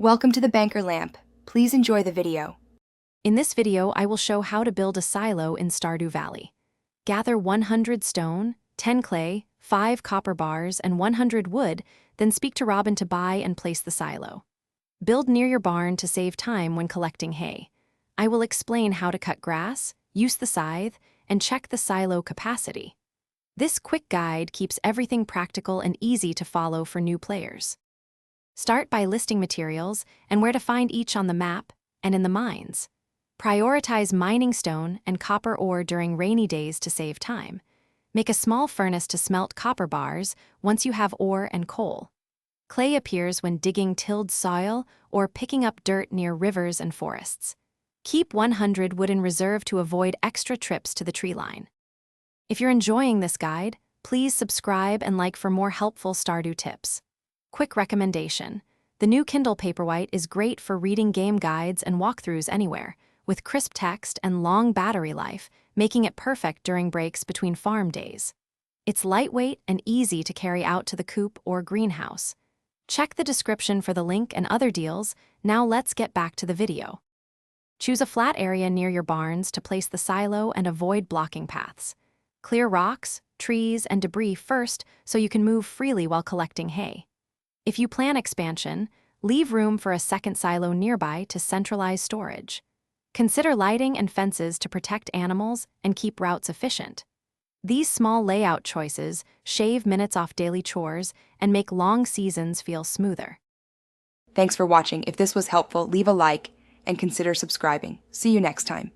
Welcome to the Banker Lamp. Please enjoy the video. In this video, I will show how to build a silo in Stardew Valley. Gather 100 stone, 10 clay, 5 copper bars, and 100 wood, then speak to Robin to buy and place the silo. Build near your barn to save time when collecting hay. I will explain how to cut grass, use the scythe, and check the silo capacity. This quick guide keeps everything practical and easy to follow for new players. Start by listing materials and where to find each on the map and in the mines. Prioritize mining stone and copper ore during rainy days to save time. Make a small furnace to smelt copper bars once you have ore and coal. Clay appears when digging tilled soil or picking up dirt near rivers and forests. Keep 100 wood in reserve to avoid extra trips to the tree line. If you're enjoying this guide, please subscribe and like for more helpful Stardew tips. Quick recommendation: the new Kindle Paperwhite is great for reading game guides and walkthroughs anywhere, with crisp text and long battery life, making it perfect during breaks between farm days. It's lightweight and easy to carry out to the coop or greenhouse. Check the description for the link and other deals. Now let's get back to the video. Choose a flat area near your barns to place the silo and avoid blocking paths. Clear rocks, trees, and debris first so you can move freely while collecting hay. If you plan expansion, leave room for a second silo nearby to centralize storage. Consider lighting and fences to protect animals and keep routes efficient. These small layout choices shave minutes off daily chores and make long seasons feel smoother. Thanks for watching. If this was helpful, leave a like and consider subscribing. See you next time.